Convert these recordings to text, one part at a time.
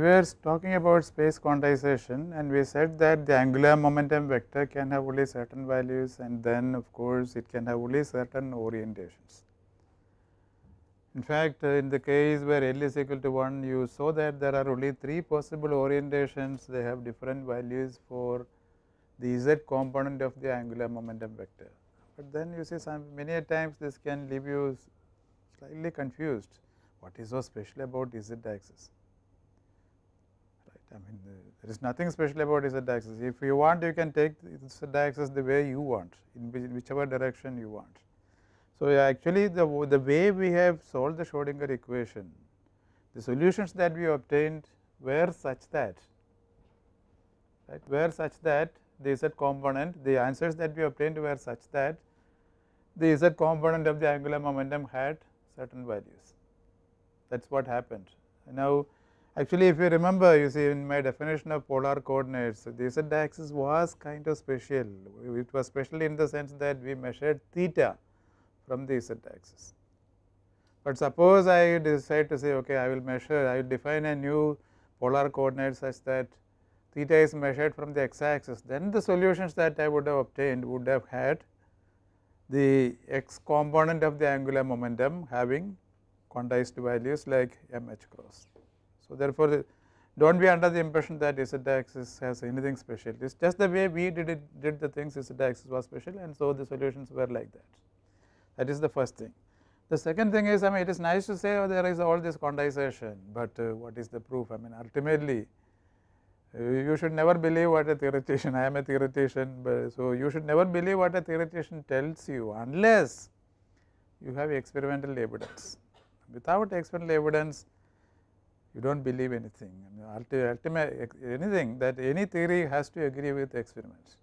were talking about space quantization, and we said that the angular momentum vector can have only certain values, and then of course, it can have only certain orientations. In fact, in the case where L is equal to 1, you saw that there are only 3 possible orientations, they have different values for the z component of the angular momentum vector. But then you see many a times this can leave you slightly confused, what is so special about z axis, right. I mean, there is nothing special about z axis. If you want, you can take z axis the way you want, in whichever direction you want. So, actually the way we have solved the Schrodinger equation, the solutions that we obtained were such that, right, the z component, the answers that we obtained were such that the z component of the angular momentum had certain values. That is what happened. Now, actually if you remember, you see in my definition of polar coordinates, the z axis was kind of special. It was special in the sense that we measured theta from the z axis. But suppose I decide to say, okay, I will define a new polar coordinate such that theta is measured from the x axis, then the solutions that I would have obtained would have had the x component of the angular momentum having quantized values like m h cross. So, therefore, do not be under the impression that z axis has anything special. It is just the way we did the things, z axis was special, and so the solutions were like that. That is the first thing. The second thing is, I mean, it is nice to say, oh, there is all this quantization, but what is the proof? I mean, ultimately you should never believe what a theoretician, I am a theoretician, but so you should never believe what a theoretician tells you unless you have experimental evidence. Without experimental evidence, you do not believe anything. Ultimately, anything that any theory has to agree with experiments.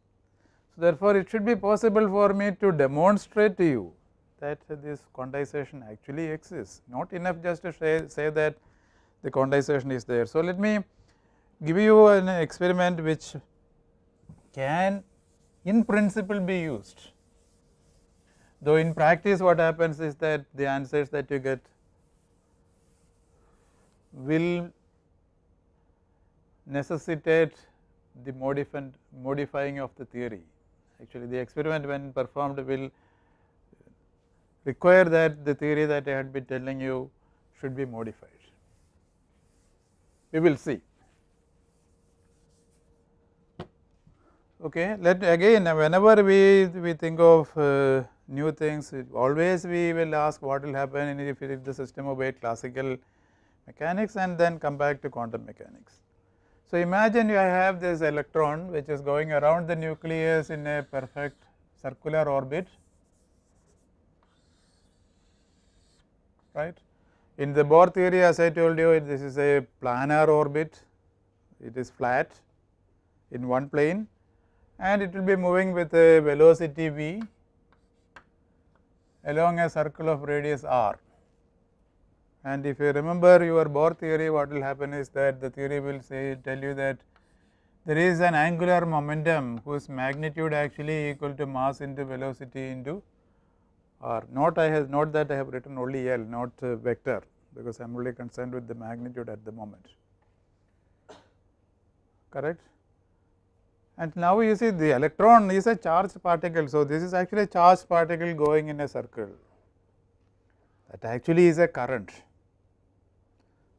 So, therefore, it should be possible for me to demonstrate to you that this quantization actually exists, not enough just to say that the quantization is there. So, let me give you an experiment which can in principle be used, though in practice what happens is that the answers that you get will necessitate the modifying of the theory. Actually, the experiment when performed will require that the theory that I had been telling you should be modified. We will see. Okay, let again, whenever we think of new things, always we will ask what will happen if the system obeyed classical mechanics and then come back to quantum mechanics. So, imagine you have this electron which is going around the nucleus in a perfect circular orbit, right. In the Bohr theory, as I told you, this is a planar orbit, it is flat in one plane and it will be moving with a velocity v along a circle of radius r. And if you remember your Bohr theory, what will happen is that the theory will tell you that there is an angular momentum whose magnitude actually equal to mass into velocity into r. Note that I have written only L, not vector, because I am only concerned with the magnitude at the moment, correct. And now you see the electron is a charged particle. So, this is actually a charged particle going in a circle, that actually is a current,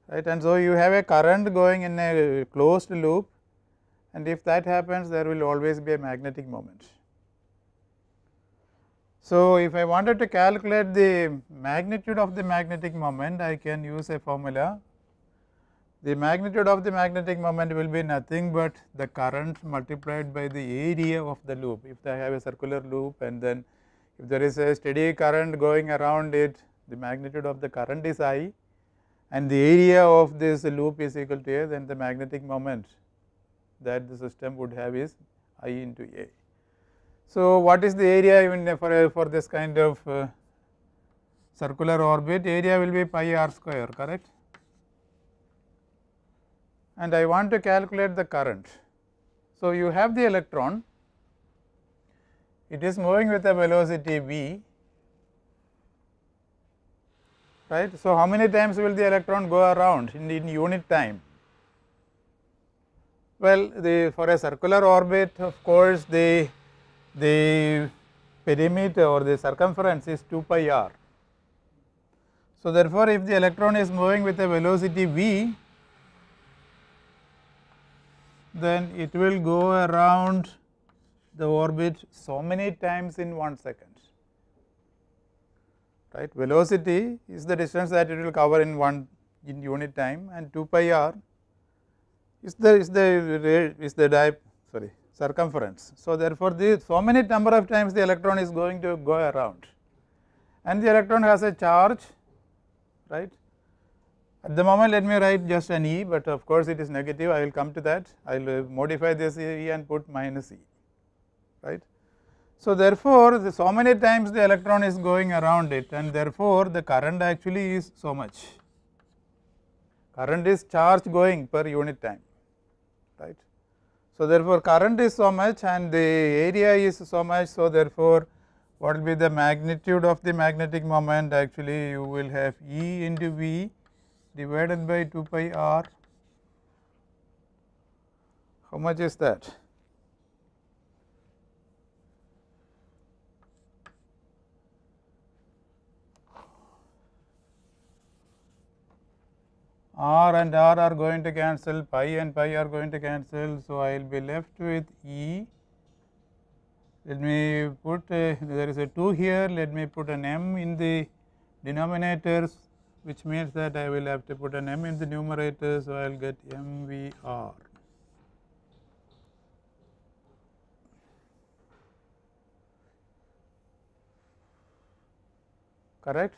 right. And so, you have a current going in a closed loop, and if that happens, there will always be a magnetic moment. So, if I wanted to calculate the magnitude of the magnetic moment, I can use a formula. The magnitude of the magnetic moment will be nothing but the current multiplied by the area of the loop. If I have a circular loop and then if there is a steady current going around it, the magnitude of the current is I and the area of this loop is equal to A, then the magnetic moment that the system would have is I into A. So, what is the area even for this kind of circular orbit? Area will be pi r square, correct. And I want to calculate the current. So, you have the electron, it is moving with a velocity v, right. So, how many times will the electron go around in unit time? Well, for a circular orbit, of course, the perimeter or the circumference is 2 pi r. So, therefore, if the electron is moving with a velocity v, then it will go around the orbit so many times in 1 second, right. Velocity is the distance that it will cover in unit time, and 2 pi r is the circumference. So, therefore, so many number of times the electron is going to go around, and the electron has a charge, right. At the moment, let me write just an E, but of course, it is negative. I will come to that. I will modify this E and put minus E, right. So, therefore, so many times the electron is going around it, and therefore, the current actually is so much. Current is charge going per unit time, right. So, therefore, current is so much and the area is so much. So, therefore, what will be the magnitude of the magnetic moment? Actually, you will have E into V divided by 2 pi r. How much is that? R and R are going to cancel, pi and pi are going to cancel. So, I will be left with E. Let me put there is a 2 here, let me put an m in the denominators, which means that I will have to put an m in the numerator. So, I will get mvr. Correct?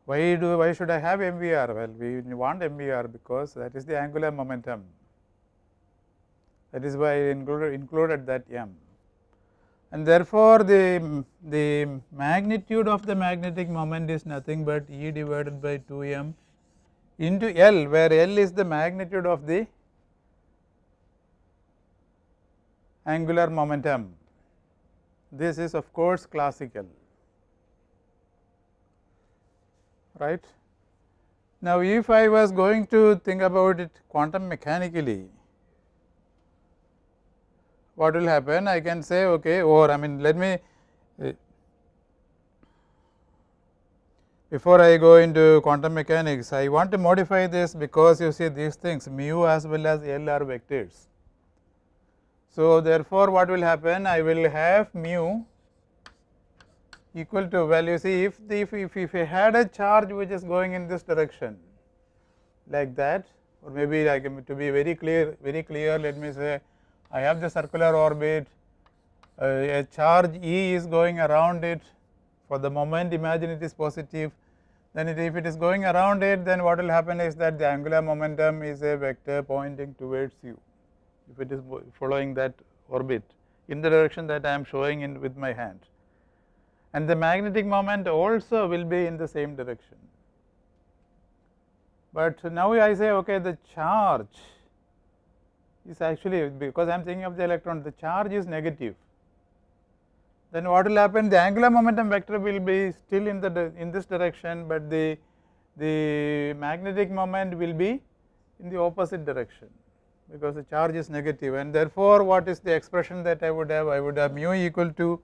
Why should I have mvr? Well, we want mvr because that is the angular momentum. That is why I included that m. And therefore, the magnitude of the magnetic moment is nothing but E divided by 2 m into L, where L is the magnitude of the angular momentum. This is of course classical, right. Now, if I was going to think about it quantum mechanically, what will happen? I can say, okay, or I mean, let me before I go into quantum mechanics, I want to modify this because you see these things mu as well as L are vectors. So, therefore, what will happen? I will have mu equal to, well, you see, if I had a charge which is going in this direction like that, or maybe like to be very clear, let me say I have the circular orbit, a charge E is going around it. For the moment, imagine it is positive, then if it is going around it, then what will happen is that the angular momentum is a vector pointing towards you, if it is following that orbit in the direction that I am showing in with my hand, and the magnetic moment also will be in the same direction. But now I say, okay, the charge is actually, because I am thinking of the electron, the charge is negative, then what will happen? The angular momentum vector will be still in this direction, but the magnetic moment will be in the opposite direction, because the charge is negative, and therefore, what is the expression that I would have? I would have mu equal to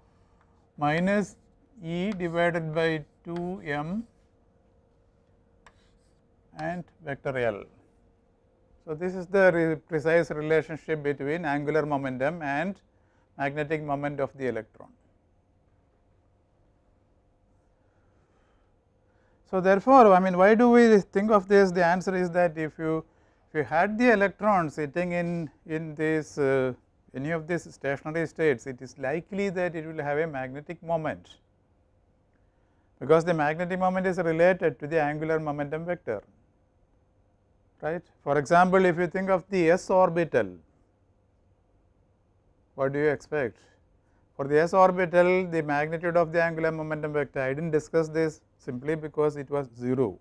minus E divided by 2 m and vector L. So, this is the precise relationship between angular momentum and magnetic moment of the electron. So, therefore, I mean, why do we think of this? The answer is that if you had the electron sitting in this any of these stationary states, it is likely that it will have a magnetic moment, because the magnetic moment is related to the angular momentum vector, right. For example, if you think of the s orbital, what do you expect? For the s orbital, the magnitude of the angular momentum vector, I did not discuss this simply because it was 0,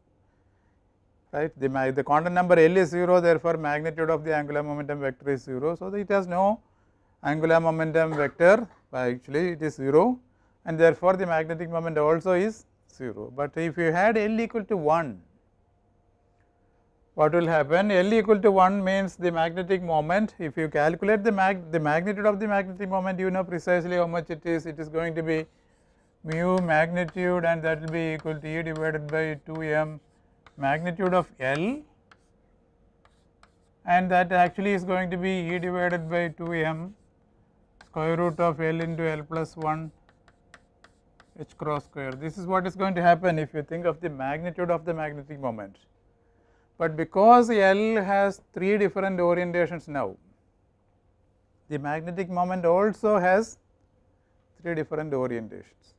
right. The quantum number L is 0, therefore, magnitude of the angular momentum vector is 0. So, it has no angular momentum vector, actually it is 0, and therefore, the magnetic moment also is 0. But if you had L equal to 1, what will happen? L equal to 1 means the magnetic moment. If you calculate the magnitude of the magnetic moment, you know precisely how much it is. It is going to be mu magnitude, and that will be equal to E divided by 2m magnitude of L, and that actually is going to be E divided by 2m square root of L into L plus 1 h cross square. This is what is going to happen if you think of the magnitude of the magnetic moment. But because L has 3 different orientations now, the magnetic moment also has 3 different orientations.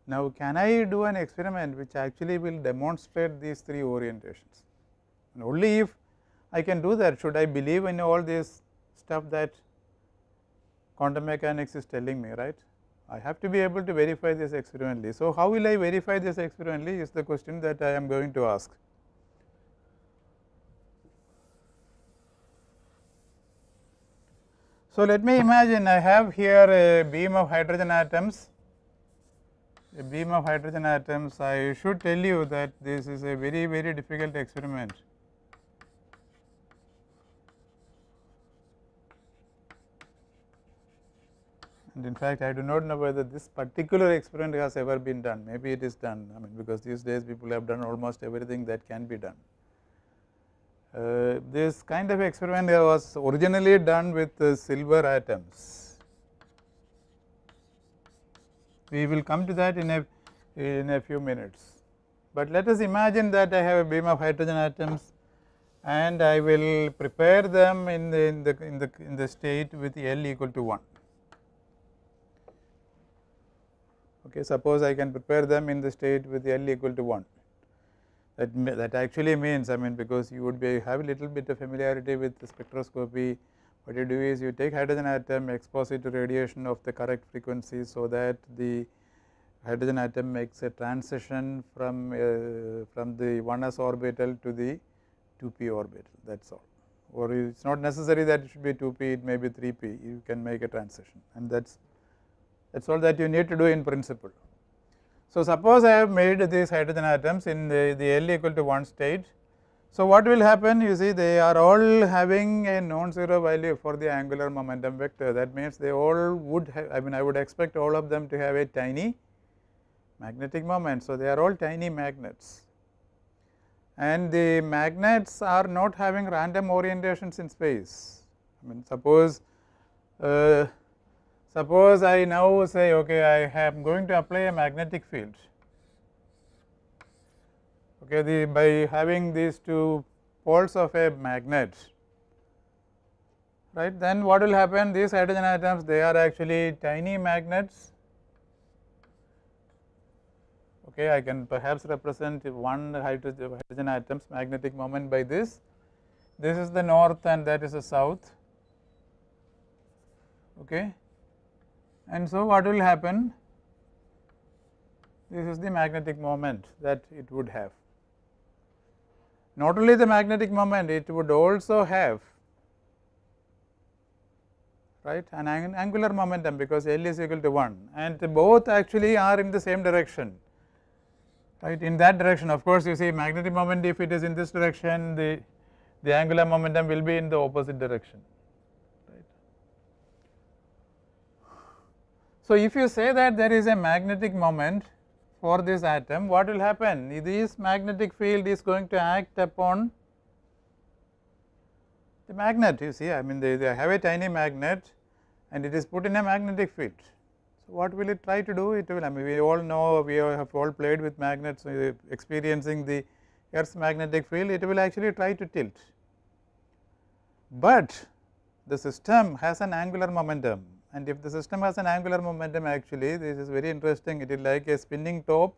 Now, can I do an experiment which actually will demonstrate these 3 orientations? And only if I can do that should I believe in all this stuff that quantum mechanics is telling me, right. I have to be able to verify this experimentally. So, how will I verify this experimentally is the question that I am going to ask. So, let me imagine I have here a beam of hydrogen atoms. I should tell you that this is a very, very difficult experiment. And in fact, I do not know whether this particular experiment has ever been done. Maybe it is done, I mean, because these days people have done almost everything that can be done. This kind of experiment was originally done with silver atoms. We will come to that in a few minutes, but let us imagine that I have a beam of hydrogen atoms, and I will prepare them in the state with L equal to 1. Okay, suppose I can prepare them in the state with L equal to 1. That actually means, I mean, because you would have a little bit of familiarity with the spectroscopy. What you do is you take hydrogen atom, expose it to radiation of the correct frequency, so that the hydrogen atom makes a transition from the 1s orbital to the 2p orbital, that is all. Or it is not necessary that it should be 2p, it may be 3p, you can make a transition, and that is all that you need to do in principle. So, suppose I have made these hydrogen atoms in the L equal to 1 state. So, what will happen? You see, they are all having a non-zero value for the angular momentum vector. That means they all would have, I mean, I would expect all of them to have a tiny magnetic moment. So, they are all tiny magnets, and the magnets are not having random orientations in space. I mean, suppose I now say, okay, I am going to apply a magnetic field. Okay, by having these 2 poles of a magnet, right, then what will happen? These hydrogen atoms, they are actually tiny magnets. Okay, I can perhaps represent one hydrogen atom's magnetic moment by this. This is the north and that is the south. Okay, and so what will happen? This is the magnetic moment that it would have. Not only the magnetic moment, it would also have, right, an angular momentum, because L is equal to 1, and both actually are in the same direction, right. In that direction, of course, you see magnetic moment, if it is in this direction, the angular momentum will be in the opposite direction, right. So, if you say that there is a magnetic moment for this atom, what will happen? This magnetic field is going to act upon the magnet, you see, I mean, they have a tiny magnet and it is put in a magnetic field. So, what will it try to do? It will, I mean, we all know, we have all played with magnets, experiencing the Earth's magnetic field, it will actually try to tilt. But the system has an angular momentum, and if the system has an angular momentum, actually this is very interesting, it is like a spinning top.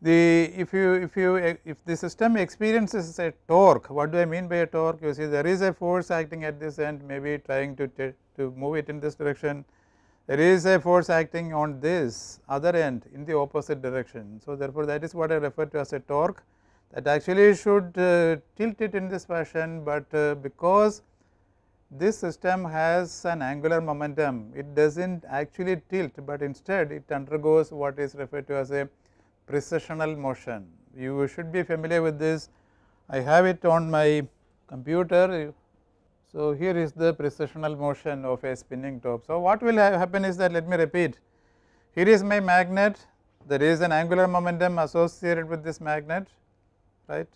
If the system experiences a torque, what do I mean by a torque? You see, there is a force acting at this end, maybe trying to move it in this direction. There is a force acting on this other end in the opposite direction. So, therefore, that is what I refer to as a torque, that actually should tilt it in this fashion, but because this system has an angular momentum, it does not actually tilt, but instead it undergoes what is referred to as a precessional motion. You should be familiar with this. I have it on my computer. So, here is the precessional motion of a spinning top. So, what will happen is that, let me repeat, here is my magnet, there is an angular momentum associated with this magnet, right,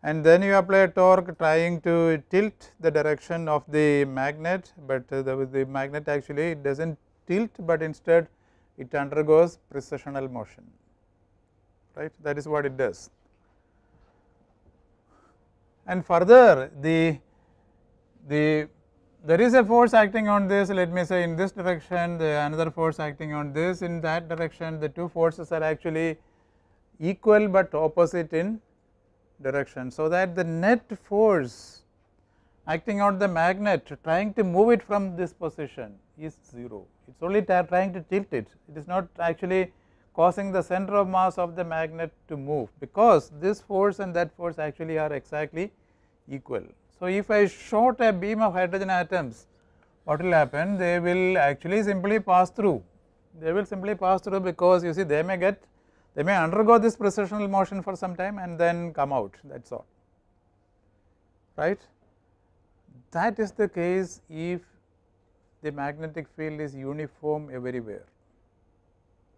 and then you apply a torque trying to tilt the direction of the magnet, but the magnet actually it does not tilt, but instead it undergoes precessional motion, right, that is what it does. And further there is a force acting on this, let me say in this direction, another force acting on this in that direction, the two forces are actually equal but opposite in direction. So, that the net force acting on the magnet trying to move it from this position is 0, it is only trying to tilt it, it is not actually causing the center of mass of the magnet to move, because this force and that force actually are exactly equal. So, if I shot a beam of hydrogen atoms, what will happen? They will actually simply pass through, because you see they may undergo this precessional motion for some time and then come out, that is all, right. That is the case if the magnetic field is uniform everywhere,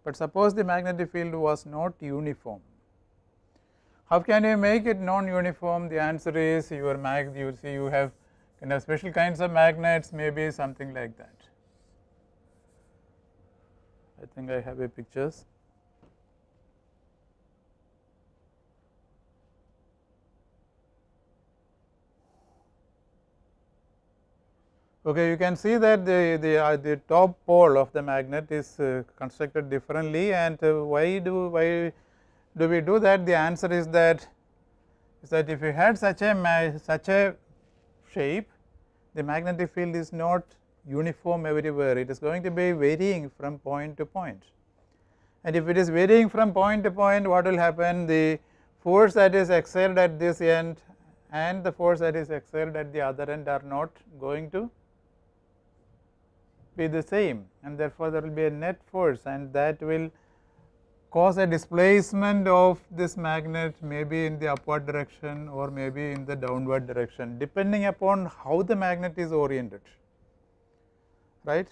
but suppose the magnetic field was not uniform. How can you make it non-uniform? The answer is you see you have kind of special kinds of magnets, maybe something like that. I think I have a pictures. Okay, you can see that the top pole of the magnet is constructed differently, and why do we do that? The answer is that if you had such a shape, the magnetic field is not uniform everywhere, it is going to be varying from point to point, and if it is varying from point to point, what will happen? The force that is exerted at this end and the force that is exerted at the other end are not going to be the same, and therefore, there will be a net force, and that will cause a displacement of this magnet maybe in the upward direction or maybe in the downward direction, depending upon how the magnet is oriented, right.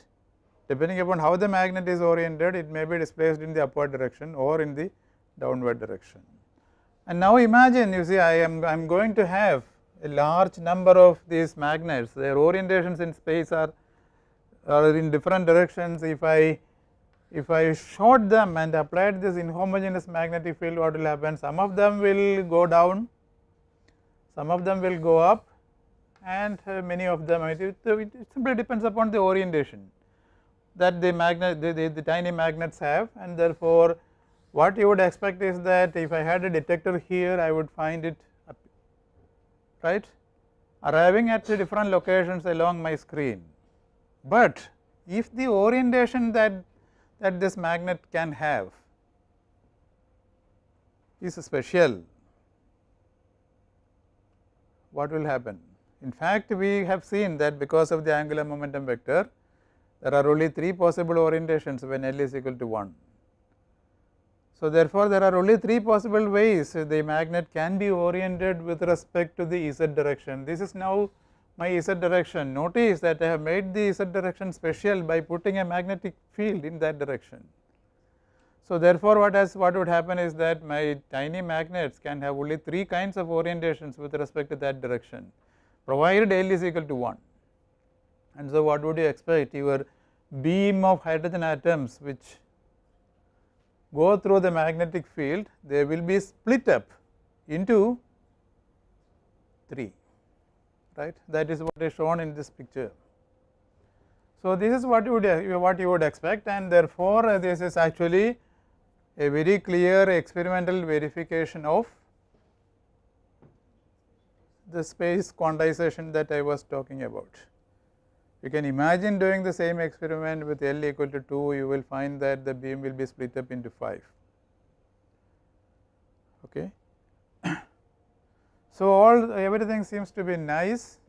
Depending upon how the magnet is oriented, it may be displaced in the upward direction or in the downward direction. And now imagine, you see, I am going to have a large number of these magnets, their orientations in space are in different directions. If I shot them and applied this inhomogeneous magnetic field, what will happen? Some of them will go down, some of them will go up, and many of them, it simply depends upon the orientation that the tiny magnets have, and therefore, what you would expect is that if I had a detector here, I would find it right arriving at different locations along my screen. But if the orientation that this magnet can have is special, what will happen? In fact, we have seen that because of the angular momentum vector, there are only 3 possible orientations when L is equal to 1. So, therefore, there are only 3 possible ways the magnet can be oriented with respect to the z direction. This is now my z direction. Notice that I have made the z direction special by putting a magnetic field in that direction. So, therefore, what would happen is that my tiny magnets can have only 3 kinds of orientations with respect to that direction, provided L is equal to 1. And so, what would you expect? Your beam of hydrogen atoms which go through the magnetic field, they will be split up into 3, right. That is what is shown in this picture. So, this is what you would expect, and therefore, this is actually a very clear experimental verification of the space quantization that I was talking about. You can imagine doing the same experiment with L equal to 2, you will find that the beam will be split up into 5. Okay. So, everything seems to be nice,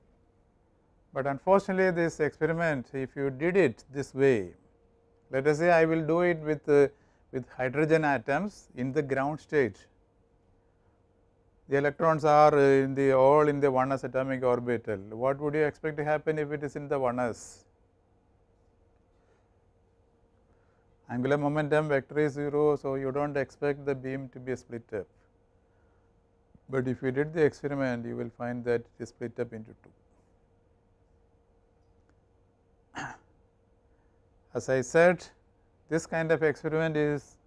but unfortunately, this experiment, if you did it this way, let us say I will do it with hydrogen atoms in the ground state, the electrons are in the all in the 1s atomic orbital. What would you expect to happen if it is in the 1s? Angular momentum vector is 0, so you do not expect the beam to be split up. But if you did the experiment, you will find that it is split up into 2. As I said, this kind of experiment is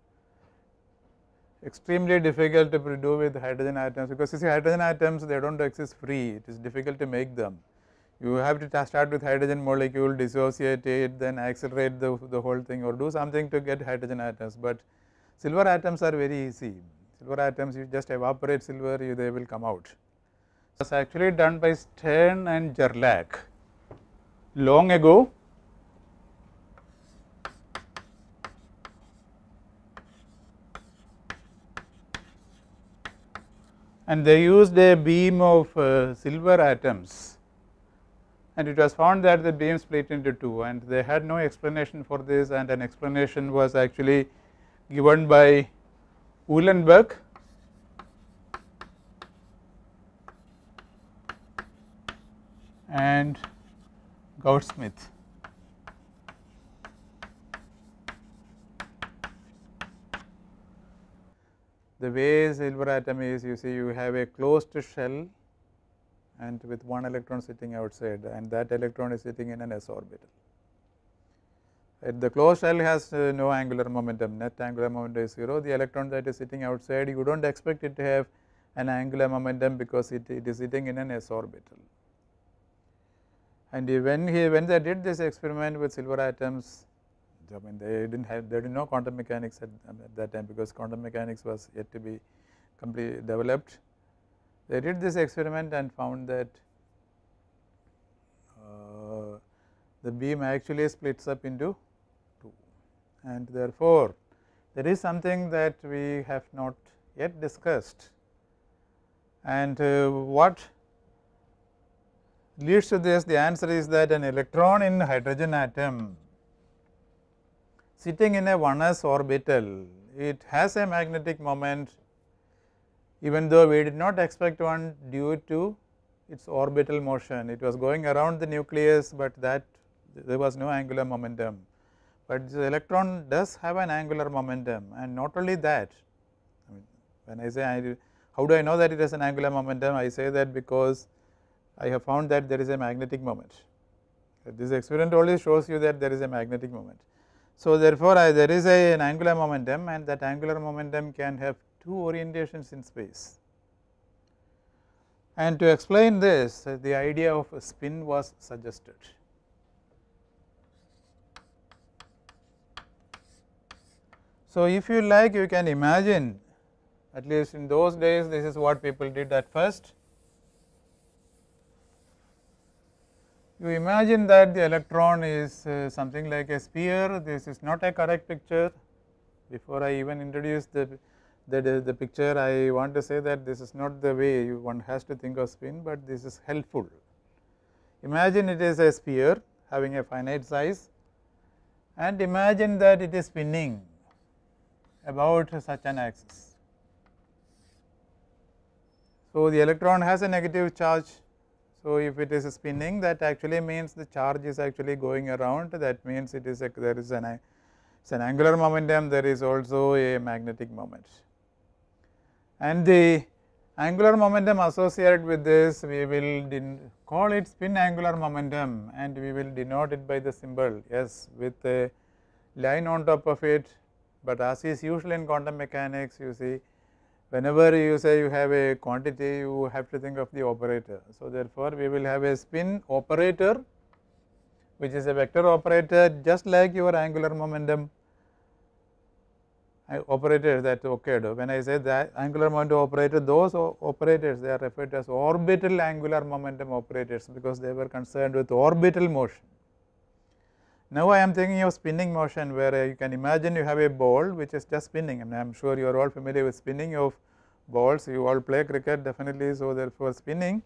extremely difficult to do with hydrogen atoms, because you see hydrogen atoms, they do not exist free, it is difficult to make them. You have to start with hydrogen molecule, dissociate it, then accelerate the whole thing, or do something to get hydrogen atoms, but silver atoms are very easy. Silver atoms, you just evaporate silver, they will come out. It was actually done by Stern and Gerlach long ago. And they used a beam of silver atoms, and it was found that the beam split into 2, and they had no explanation for this, and an explanation was actually given by Uhlenbeck and Goudsmit. The way silver atom is, you see, you have a closed shell and with one electron sitting outside, and that electron is sitting in an s orbital. The closed shell has no angular momentum, net angular momentum is 0. The electron that is sitting outside, you do not expect it to have an angular momentum, because it is sitting in an s orbital. And when they did this experiment with silver atoms, I mean, they didn't know quantum mechanics at that time, because quantum mechanics was yet to be completely developed. They did this experiment and found that the beam actually splits up into 2, and therefore, there is something that we have not yet discussed, and what leads to this, the answer is that an electron in hydrogen atom sitting in a 1s orbital, it has a magnetic moment, even though we did not expect one due to its orbital motion. It was going around the nucleus, but that there was no angular momentum, but the electron does have an angular momentum. And not only that, I mean, when I say how do I know that it has an angular momentum, I say that because I have found that there is a magnetic moment. This experiment only shows you that there is a magnetic moment. So, therefore, there is an angular momentum, and that angular momentum can have 2 orientations in space. And to explain this, the idea of a spin was suggested. So, if you like, you can imagine, at least in those days, this is what people did at first. You imagine that the electron is something like a sphere. This is not a correct picture. Before I even introduce the picture, I want to say that this is not the way one has to think of spin, but this is helpful. Imagine it is a sphere having a finite size, and imagine that it is spinning about such an axis. So, the electron has a negative charge. So, if it is spinning, that actually means the charge is actually going around, that means it is there is an angular momentum, there is also a magnetic moment. And the angular momentum associated with this, we will call it spin angular momentum, and we will denote it by the symbol S with a line on top of it. But as is usual in quantum mechanics, you see, whenever you say you have a quantity, you have to think of the operator. So, therefore, we will have a spin operator, which is a vector operator, just like your angular momentum operator that occurred. When I say that angular momentum operator, those operators, they are referred to as orbital angular momentum operators, because they were concerned with orbital motion. Now, I am thinking of spinning motion, where you can imagine you have a ball which is just spinning, and I am sure you are all familiar with spinning of balls, you all play cricket definitely. So, therefore, spinning,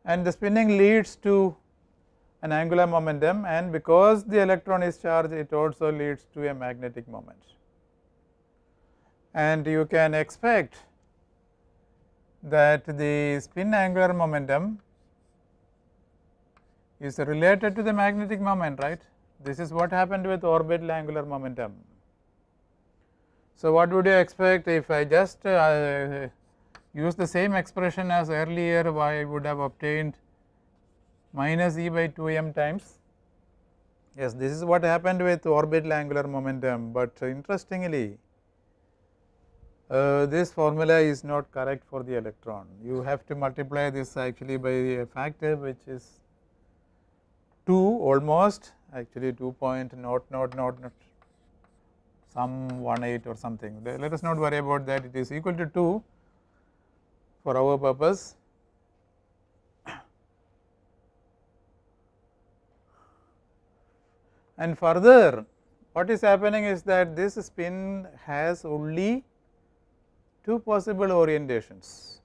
and the spinning leads to an angular momentum, and because the electron is charged, it also leads to a magnetic moment. And you can expect that the spin angular momentum is related to the magnetic moment, right. This is what happened with orbital angular momentum. So, what would you expect if I just use the same expression as earlier, I would have obtained minus E by 2 m times. Yes, this is what happened with orbital angular momentum, but interestingly this formula is not correct for the electron. You have to multiply this actually by a factor which is 2 almost, actually 2.000 some 18 or something. Let us not worry about that, it is equal to 2 for our purpose. And further, what is happening is that this spin has only 2 possible orientations,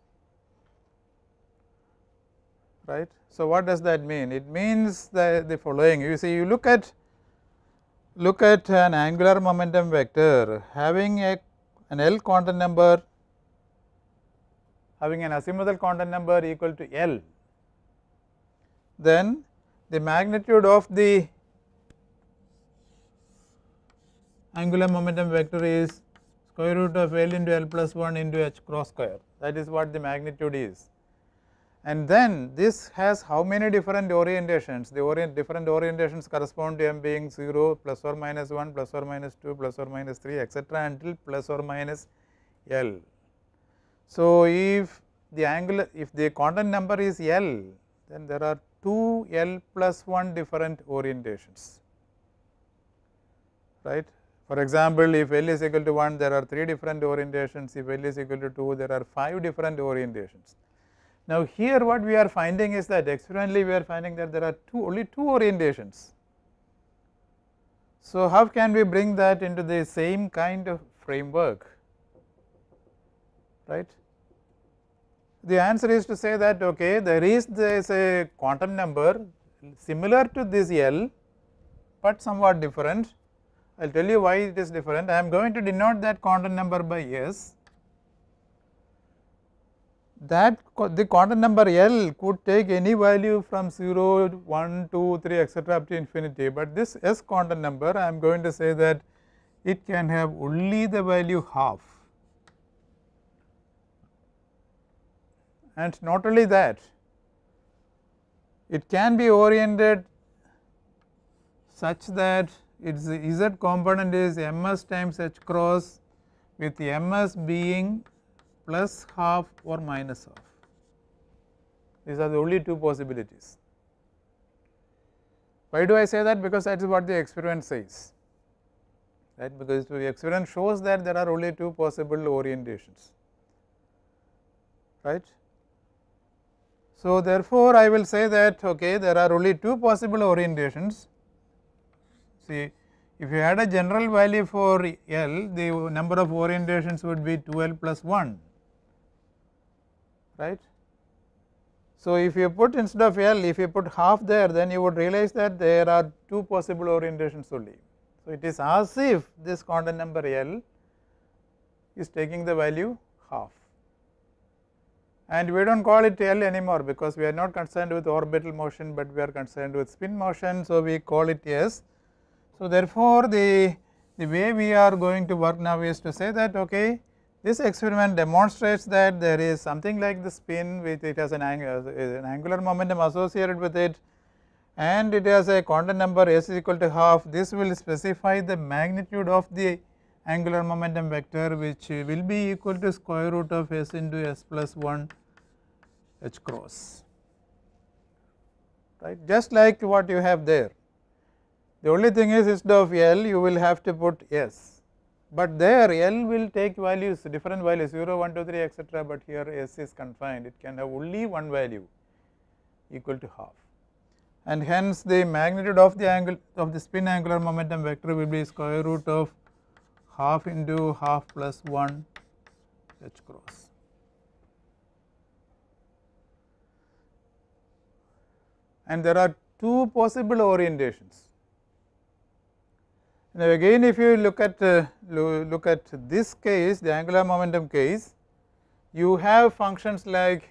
right. So, what does that mean? It means that the following, you see, you look at an angular momentum vector having an L quantum number, having an azimuthal quantum number equal to L, then the magnitude of the angular momentum vector is square root of L into L plus 1 into H cross square, that is what the magnitude is. And then this has how many different orientations? The different orientations correspond to m being 0, plus or minus 1, plus or minus 2, plus or minus 3, etc., until plus or minus L. So, if the quantum number is L, then there are 2 L plus 1 different orientations, right. For example, if L is equal to 1, there are 3 different orientations, if L is equal to 2, there are 5 different orientations. Now, here what we are finding is that experimentally we are finding that there are only 2 orientations. So, how can we bring that into the same kind of framework, right? The answer is to say that okay, there is a quantum number similar to this L, but somewhat different. I will tell you why it is different. I am going to denote that quantum number by S. That the quantum number L could take any value from 0, 1, 2, 3, etc., up to infinity, but this S quantum number I am going to say that it can have only the value half. And not only that, it can be oriented such that its Z component is ms times h cross, with ms being plus half or minus half. These are the only 2 possibilities. Why do I say that? Because that is what the experiment says, right, because the experiment shows that there are only 2 possible orientations, right. So, therefore, I will say that okay, there are only 2 possible orientations. See, if you had a general value for L, the number of orientations would be 2L plus 1, right. So, if you put instead of L, if you put half there, then you would realize that there are 2 possible orientations only. So, it is as if this quantum number L is taking the value half, and we do not call it L anymore, because we are not concerned with orbital motion, but we are concerned with spin motion. So, we call it S. So, therefore, the way we are going to work now is to say that okay, this experiment demonstrates that there is something like the spin with it has an angular momentum associated with it, and it has a quantum number S is equal to half. This will specify the magnitude of the angular momentum vector, which will be equal to square root of S into S plus 1 H cross, right, just like what you have there. The only thing is instead of L you will have to put S, but there L will take values, different values 0, 1, 2, 3, etc., but here S is confined, it can have only one value equal to half, and hence the magnitude of the angle of the spin angular momentum vector will be square root of half into half plus 1 H cross. And there are 2 possible orientations. Now, again if you look at this case, the angular momentum case, you have functions like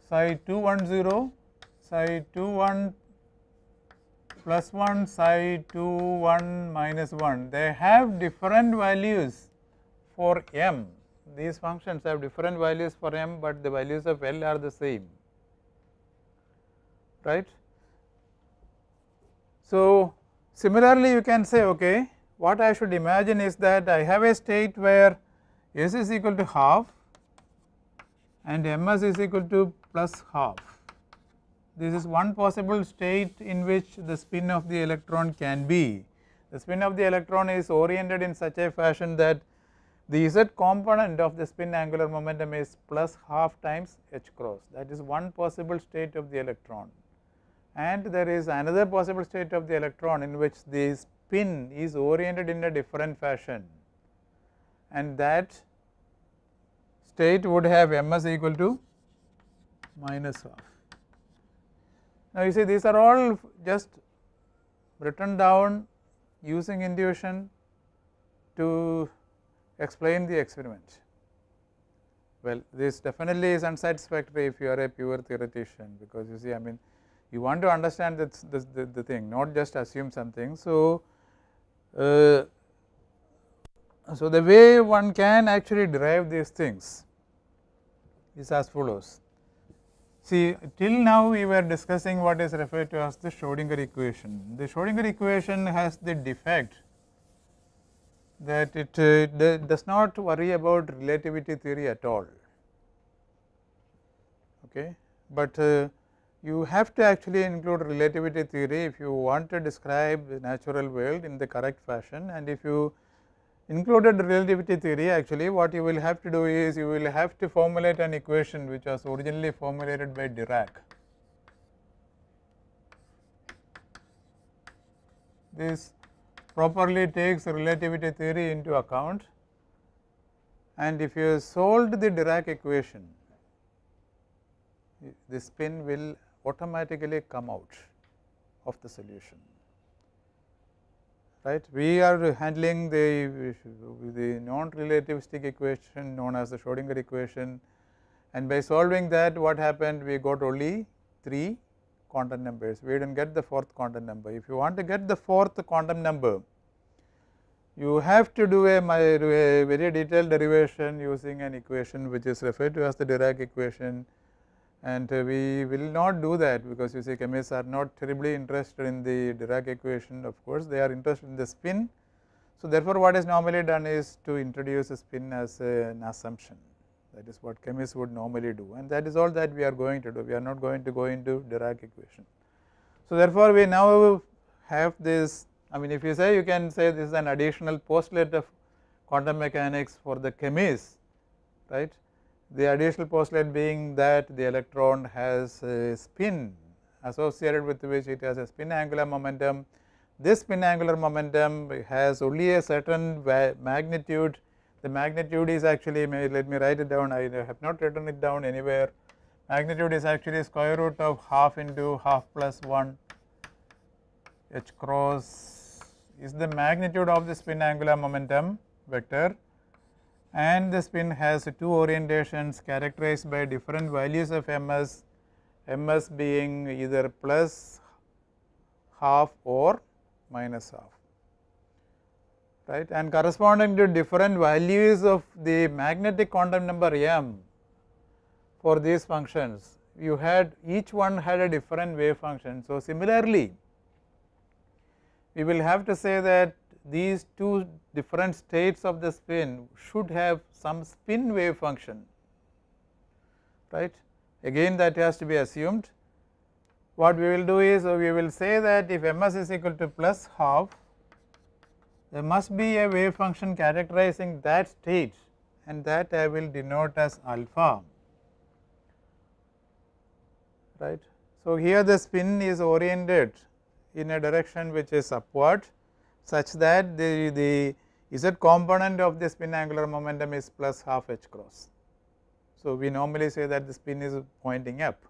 psi 210, psi 21 plus 1, psi 21 minus 1, they have different values for m. These functions have different values for m, but the values of L are the same, right. So, similarly you can say, okay, what I should imagine is that I have a state where S is equal to half and ms is equal to plus half. This is one possible state in which the spin of the electron can be. The spin of the electron is oriented in such a fashion that the z component of the spin angular momentum is plus half times h cross. That is one possible state of the electron, and there is another possible state of the electron in which the spin is oriented in a different fashion, and that state would have ms equal to minus half. Now, you see these are all just written down using intuition to explain the experiment. Well, this definitely is unsatisfactory if you are a pure theoretician, because you see, I mean, you want to understand the thing, not just assume something. So, so the way one can actually derive these things is as follows. See, till now we were discussing what is referred to as the Schrodinger equation. The Schrodinger equation has the defect that it does not worry about relativity theory at all, okay. But you have to actually include relativity theory if you want to describe the natural world in the correct fashion, and if you included relativity theory, actually what you will have to do is you will have to formulate an equation which was originally formulated by Dirac. This properly takes relativity theory into account, and if you solved the Dirac equation, the spin will automatically come out of the solution. Right. We are handling the non-relativistic equation known as the Schrodinger equation, and by solving that, what happened, we got only 3 quantum numbers, we did not get the 4th quantum number. If you want to get the 4th quantum number, you have to do a very detailed derivation using an equation which is referred to as the Dirac equation, and we will not do that, because you see chemists are not terribly interested in the Dirac equation. Of course, they are interested in the spin. So, therefore, what is normally done is to introduce a spin as an assumption. That is what chemists would normally do, and that is all that we are going to do. We are not going to go into Dirac equation. So, therefore, we now have this, I mean, if you say, you can say this is an additional postulate of quantum mechanics for the chemist, right. The additional postulate being that the electron has a spin associated with which it has a spin angular momentum. This spin angular momentum has only a certain magnitude. The magnitude is actually, let me write it down, I have not written it down anywhere. Magnitude is actually square root of half into half plus 1 h cross is the magnitude of the spin angular momentum vector, and the spin has 2 orientations characterized by different values of ms, ms being either plus half or minus half, right, and corresponding to different values of the magnetic quantum number m for these functions. You had, each one had a different wave function. So, similarly, we will have to say that these 2 different states of the spin should have some spin wave function, right. Again, that has to be assumed. What we will do is, we will say that if ms is equal to plus half, there must be a wave function characterizing that state, and that I will denote as alpha, right. So, here the spin is oriented in a direction which is upward, such that the z component of the spin angular momentum is plus half h cross. So, we normally say that the spin is pointing up.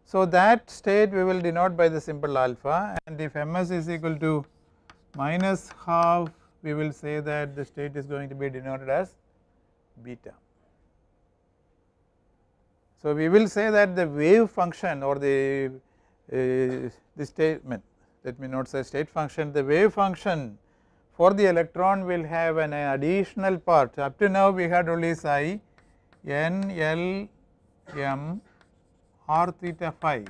So, that state we will denote by the symbol alpha, and if ms is equal to minus half, we will say that the state is going to be denoted as beta. So, we will say that the wave function or the statement, let me not say state function, the wave function for the electron will have an additional part. Up to now we had only psi n l m r theta phi.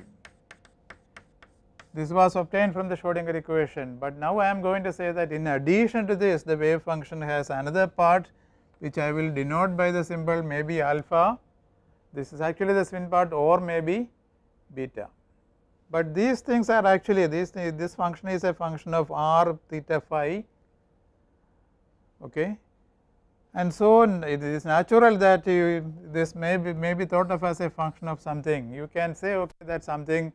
This was obtained from the Schrodinger equation, but now I am going to say that in addition to this the wave function has another part which I will denote by the symbol maybe alpha. This is actually the spin part, or maybe beta, but these things are actually this function is a function of r theta phi, okay. And so it is natural that this may be thought of as a function of something. You can say okay that something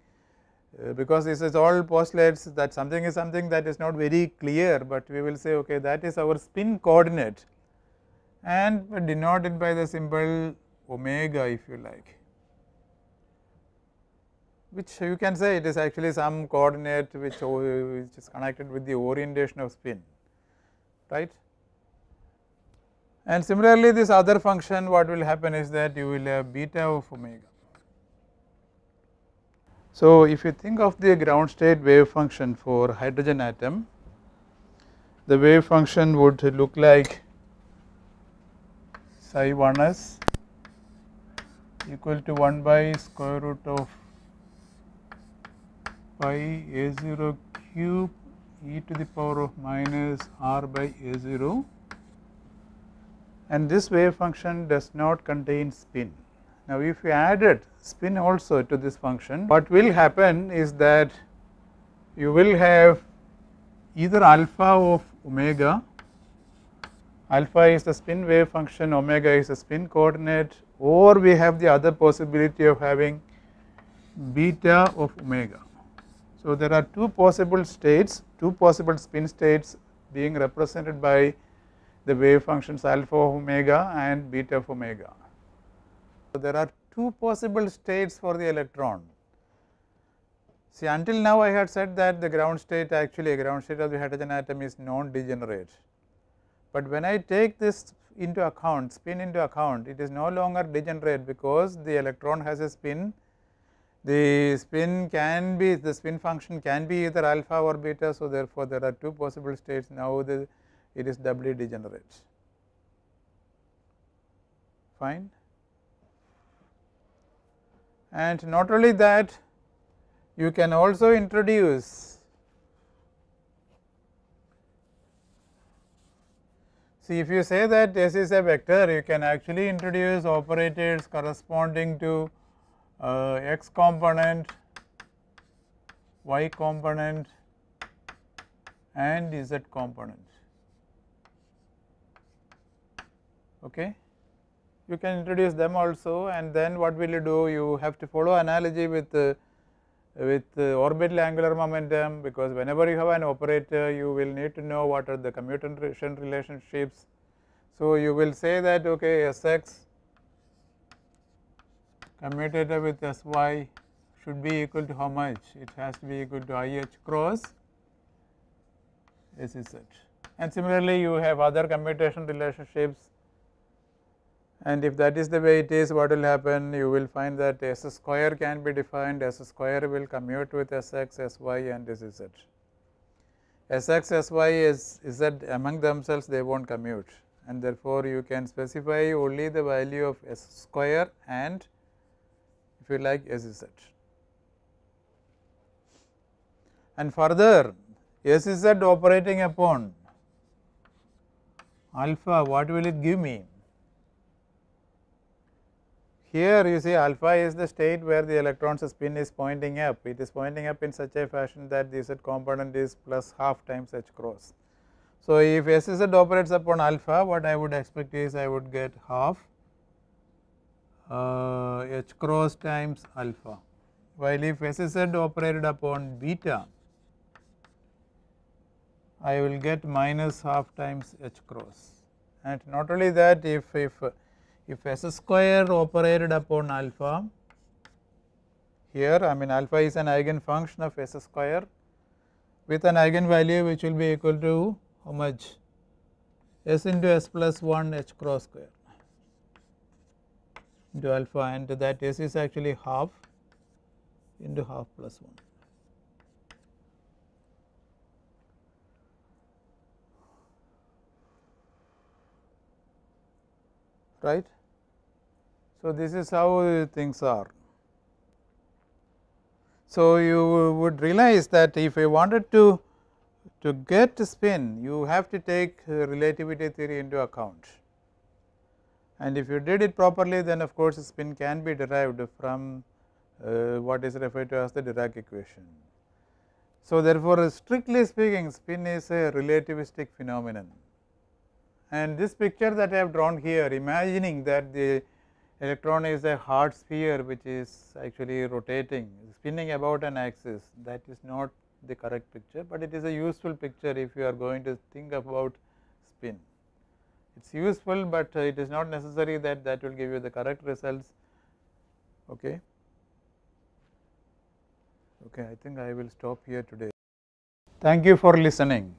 because this is all postulates that something is something that is not very clear, but we will say okay that is our spin coordinate and denote it by the symbol omega if you like, which you can say it is actually some coordinate which is connected with the orientation of spin, right. And similarly this other function, what will happen is that you will have beta of omega. So, if you think of the ground state wave function for hydrogen atom, the wave function would look like psi 1s equal to 1 by square root of pi a0 cube e to the power of minus r by a0, and this wave function does not contain spin. Now, if you added spin also to this function, what will happen is that you will have either alpha of omega, alpha is the spin wave function, omega is the spin coordinate, or we have the other possibility of having beta of omega. So, there are two possible states, two possible spin states being represented by the wave functions alpha of omega and beta of omega. So, there are two possible states for the electron. See, until now I had said that the ground state, actually a ground state of the hydrogen atom is non-degenerate, but when I take this into account, spin into account, it is no longer degenerate because the electron has a spin. The spin can be, the spin function can be either alpha or beta. So, therefore, there are two possible states. Now, it is doubly degenerate. Fine. And not only that, you can also introduce, see if you say that S is a vector, you can actually introduce operators corresponding to x component, y component and z component, okay. You can introduce them also, and then what will you do? You have to follow analogy with orbital angular momentum, because whenever you have an operator you will need to know what are the commutation relationships. So, you will say that okay Sx commutated with Sy should be equal to how much? It has to be equal to IH cross Sz, and similarly you have other commutation relationships, and if that is the way it is, what will happen? You will find that S square can be defined, S square will commute with Sx, Sy and Sz. Sx, Sy is Z among themselves they will not commute, and therefore, you can specify only the value of S square and if you like Sz. And further Sz operating upon alpha, what will it give me? Here you see alpha is the state where the electron's spin is pointing up. It is pointing up in such a fashion that the Z component is plus half times H cross. So, if Sz operates upon alpha, what I would expect is I would get half H cross times alpha, while if Sz operated upon beta, I will get minus half times H cross. And not only that, if S square operated upon alpha, here I mean alpha is an eigen function of S square with an eigen value which will be equal to how much? S into S plus 1 H cross square. into alpha, and that S is actually half into half plus 1. Right. So, this is how things are. So, you would realize that if I wanted to get spin, you have to take relativity theory into account, and if you did it properly, then of course, spin can be derived from what is referred to as the Dirac equation. So, therefore, strictly speaking, spin is a relativistic phenomenon, and this picture that I have drawn here, imagining that the electron is a hard sphere which is actually rotating, spinning about an axis, that is not the correct picture, but it is a useful picture if you are going to think about spin. It is useful, but it is not necessary that that will give you the correct results. Okay. Okay, I think I will stop here today. Thank you for listening.